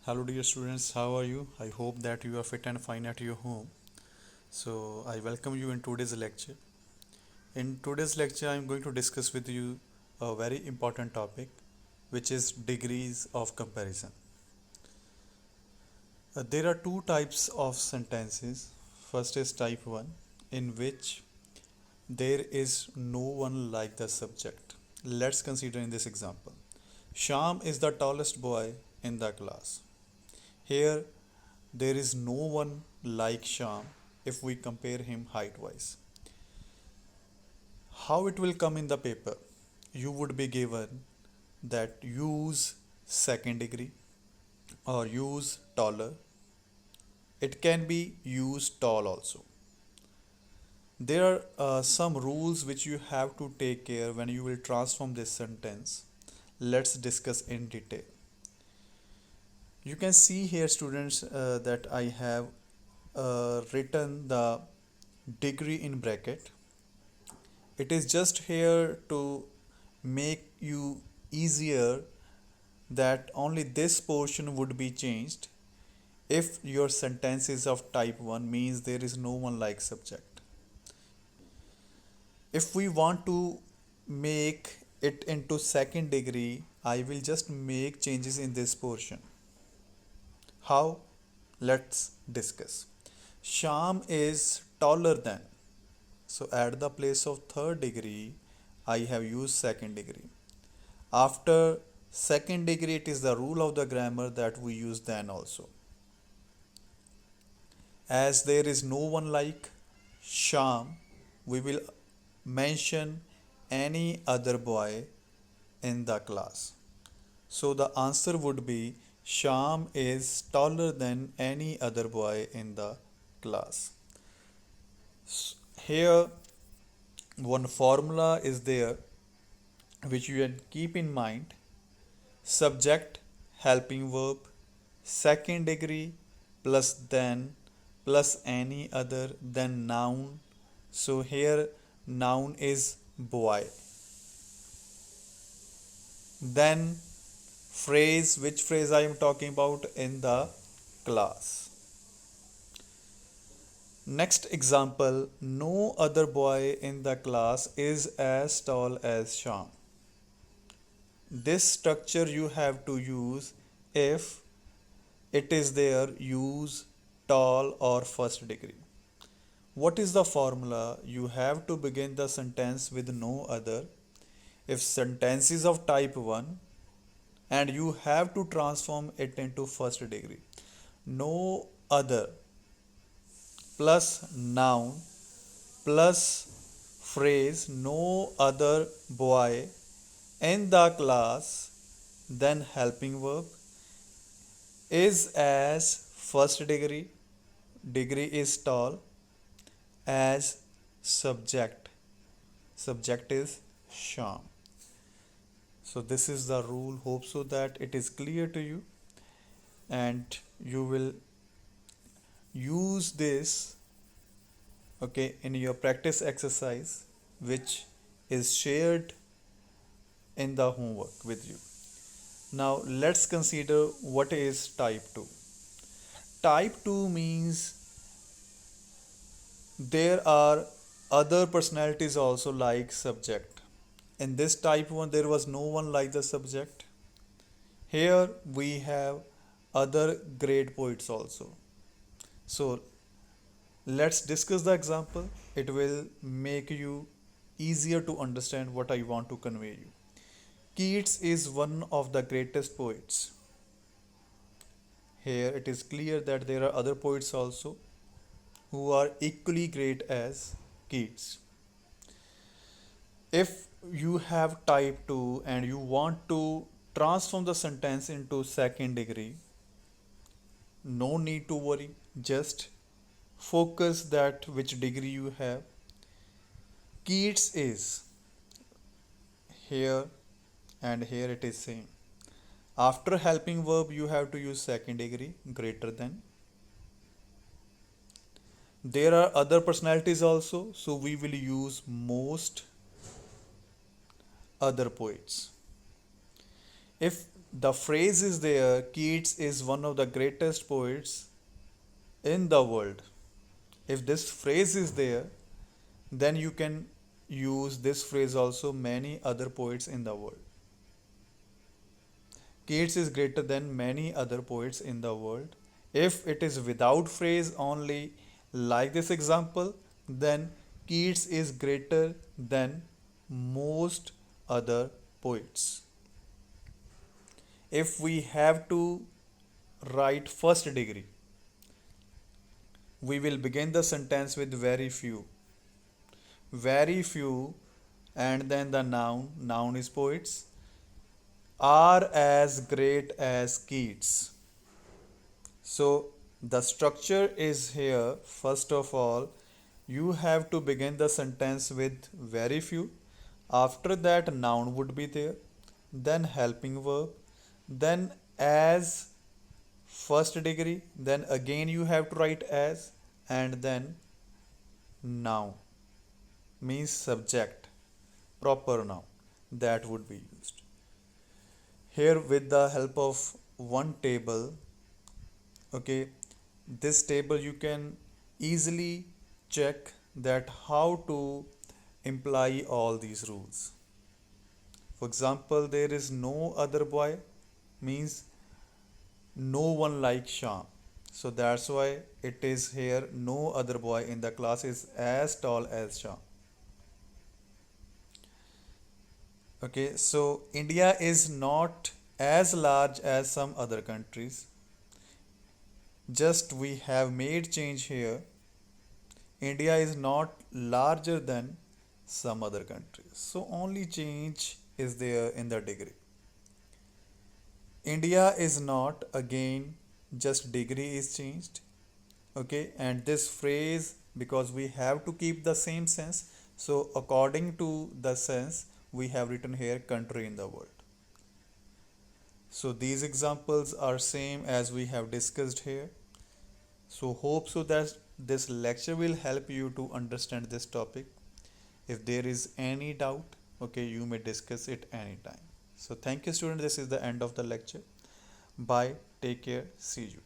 Hello dear students, how are you? I hope that you are fit and fine at your home. So I welcome you in today's lecture. In today's lecture I am going to discuss with you a very important topic which is degrees of comparison. There are two types of sentences. First is type 1 in which there is no one like the subject. Let's consider in this example. Sham is the tallest boy in the class. Here there is no one like Sham if we compare him height wise. How it will come in the paper? You would be given that use second degree or use taller. It can be used tall also. There are some rules which you have to take care when you will transform this sentence. Let's discuss in detail. You can see here students that I have written the degree in bracket. It is just here to make you easier that only this portion would be changed if your sentence is of type 1 means there is no one like subject. If we want to make it into second degree, I will just make changes in this portion. How? Let's discuss. Sham is taller than. So at the place of third degree, I have used second degree. After second degree, it is the rule of the grammar that we use then also. As there is no one like Sham, we will mention any other boy in the class. So the answer would be Sham is taller than any other boy in the class. Here, one formula is there which you can keep in mind: subject, helping verb, second degree, plus then, plus any other, then noun. So here noun is boy. Then phrase, which phrase I am talking about in the class. Next example, no other boy in the class is as tall as Sham. This structure you have to use if it is there, use tall or first degree. What is the formula? You have to begin the sentence with no other. If sentence is of type 1 and you have to transform it into first degree, no other plus noun plus phrase no other boy in the class, then helping verb is as first degree, degree is tall, as subject, subject is Sham. So this is the rule. Hope so that it is clear to you and you will use this, okay, in your practice exercise which is shared in the homework with you. Now let's consider what is type 2. Type 2 means there are other personalities also like subject. In this type 1 there was no one like the subject. Here we have other great poets also. So let's discuss the example. It will make you easier to understand what I want to convey you. Keats is one of the greatest poets. Here it is clear that there are other poets also who are equally great as Keats. If you have type 2 and you want to transform the sentence into second degree, no need to worry, just focus that which degree you have. Keats is here and here it is same. After helping verb you have to use second degree, greater than. There are other personalities also, so we will use most other poets. If the phrase is there, Keats is one of the greatest poets in the world. If this phrase is there, then you can use this phrase also many other poets in the world. Keats is greater than many other poets in the world. If it is without phrase only, like this example, then Keats is greater than most other poets. If we have to write first degree, we will begin the sentence with very few. Very few, and then the noun is poets, are as great as Keats. So the structure is here. First of all, you have to begin the sentence with very few. After that, noun would be there, then helping verb, then as first degree, then again you have to write as, and then noun means subject, proper noun that would be used. Here, with the help of one table, okay, this table you can easily check that how to imply all these rules. For example, there is no other boy means no one like Sham. So that's why it is here no other boy in the class is as tall as Sham. Okay, so India is not as large as some other countries. Just we have made change here. India is not larger than some other countries. So only change is there in the degree. India is not, again, just degree is changed. Okay, and this phrase, because we have to keep the same sense, so according to the sense, we have written here country in the world. So these examples are same as we have discussed here. So hope so that this lecture will help you to understand this topic. If there is any doubt, okay, you may discuss it anytime. So thank you, student. This is the end of the lecture. Bye. Take care. See you.